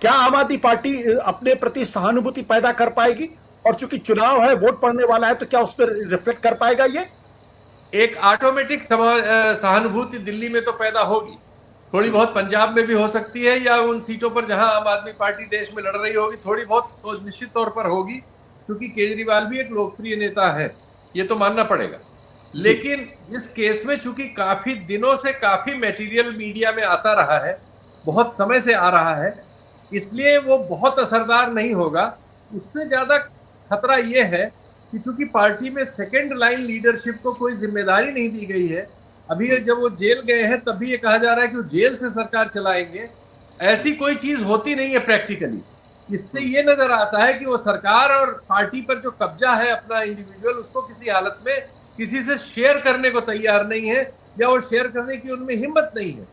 क्या आम आदमी पार्टी अपने प्रति सहानुभूति पैदा कर पाएगी? और चूंकि चुनाव है, वोट पड़ने वाला है, तो क्या उस पर रिफ्लेक्ट कर पाएगा ये? एक ऑटोमेटिक सहानुभूति दिल्ली में तो पैदा होगी, थोड़ी बहुत पंजाब में भी हो सकती है, या उन सीटों पर जहां आम आदमी पार्टी देश में लड़ रही होगी थोड़ी बहुत तो निश्चित तौर पर होगी, क्योंकि केजरीवाल भी एक लोकप्रिय नेता है, ये तो मानना पड़ेगा। जी। लेकिन इस केस में चूंकि काफी दिनों से काफी मटेरियल मीडिया में आता रहा है, बहुत समय से आ रहा है, इसलिए वो बहुत असरदार नहीं होगा। उससे ज्यादा खतरा ये है कि चूंकि पार्टी में सेकेंड लाइन लीडरशिप को कोई जिम्मेदारी नहीं दी गई है, अभी जब वो जेल गए हैं तब भी ये कहा जा रहा है कि वो जेल से सरकार चलाएंगे, ऐसी कोई चीज होती नहीं है प्रैक्टिकली। इससे ये नजर आता है कि वो सरकार और पार्टी पर जो कब्जा है अपना इंडिविजुअल, उसको किसी हालत में किसी से शेयर करने को तैयार नहीं है, या वो शेयर करने की उनमें हिम्मत नहीं है।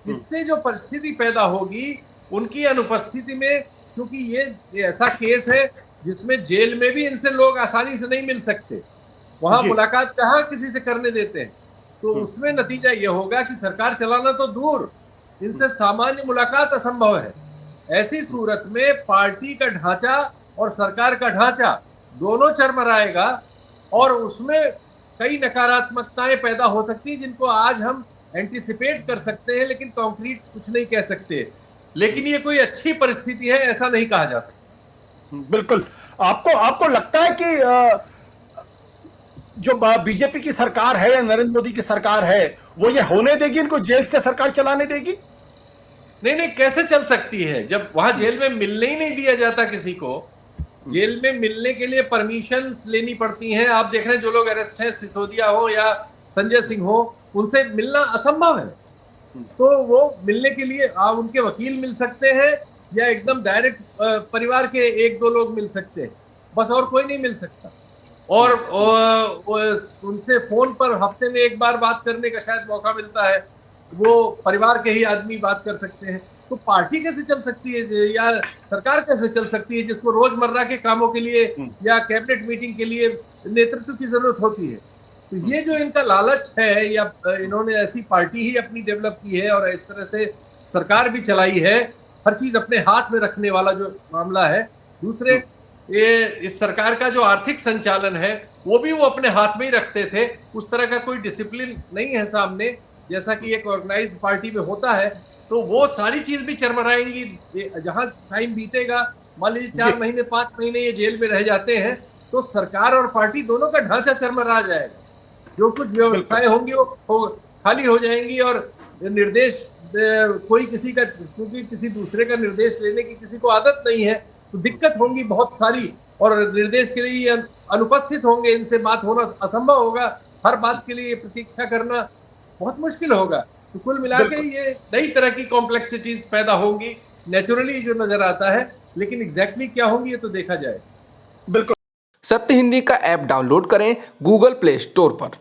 इससे जो परिस्थिति पैदा होगी उनकी अनुपस्थिति में, क्योंकि ये ऐसा केस है जिसमें जेल में भी इनसे लोग आसानी से नहीं मिल सकते, वहां जी। मुलाकात कहाँ किसी से करने देते हैं, तो उसमें नतीजा ये होगा कि सरकार चलाना तो दूर, इनसे सामान्य मुलाकात असंभव है। ऐसी सूरत में पार्टी का ढांचा और सरकार का ढांचा दोनों चरमराएगा, और उसमें कई नकारात्मकताएं पैदा हो सकती है जिनको आज हम एंटिसिपेट कर सकते हैं, लेकिन कॉन्क्रीट कुछ नहीं कह सकते। लेकिन ये कोई अच्छी परिस्थिति है ऐसा नहीं कहा जा सकता। बिल्कुल। आपको आपको लगता है कि जो बीजेपी की सरकार है या नरेंद्र मोदी की सरकार है, वो ये होने देगी, इनको जेल से सरकार चलाने देगी? नहीं नहीं, कैसे चल सकती है जब वहां जेल में मिलने ही नहीं दिया जाता किसी को। जेल में मिलने के लिए परमिशन लेनी पड़ती हैं। आप देख रहे हैं जो लोग अरेस्ट हैं, सिसोदिया हो या संजय सिंह हो, उनसे मिलना असंभव है। तो वो मिलने के लिए आप उनके वकील मिल सकते हैं, या एकदम डायरेक्ट परिवार के एक दो लोग मिल सकते हैं, बस और कोई नहीं मिल सकता। और उनसे फोन पर हफ्ते में एक बार बात करने का शायद मौका मिलता है, वो परिवार के ही आदमी बात कर सकते हैं। तो पार्टी कैसे चल सकती है या सरकार कैसे चल सकती है जिसको रोजमर्रा के कामों के लिए या कैबिनेट मीटिंग के लिए नेतृत्व की जरूरत होती है? तो ये जो इनका लालच है, या इन्होंने ऐसी पार्टी ही अपनी डेवलप की है और इस तरह से सरकार भी चलाई है, हर चीज अपने हाथ में रखने वाला जो मामला है। दूसरे, ये इस सरकार का जो आर्थिक संचालन है वो भी वो अपने हाथ में ही रखते थे। उस तरह का कोई डिसिप्लिन नहीं है सामने, जैसा कि एक ऑर्गेनाइज्ड पार्टी में होता है। तो वो सारी चीज भी चरमराएंगी जहां टाइम बीतेगा। मान लीजिए 4 महीने 5 महीने ये जेल में रह जाते हैं, तो सरकार और पार्टी दोनों का ढांचा चरमरा जाएगा। जो कुछ व्यवस्थाएं होंगी वो खाली हो जाएंगी, और निर्देश कोई किसी का, क्योंकि किसी दूसरे का निर्देश लेने की किसी को आदत नहीं है, तो दिक्कत होंगी बहुत सारी, और निर्देश के लिए अनुपस्थित होंगे, इनसे बात होना असंभव होगा, हर बात के लिए प्रतीक्षा करना बहुत मुश्किल होगा। तो कुल मिला के ये नई तरह की कॉम्प्लेक्सिटीज पैदा होंगी, नेचुरली जो नजर आता है, लेकिन एग्जैक्टली क्या होंगी ये तो देखा जाए। बिल्कुल। सत्य हिंदी का ऐप डाउनलोड करें गूगल प्ले स्टोर पर।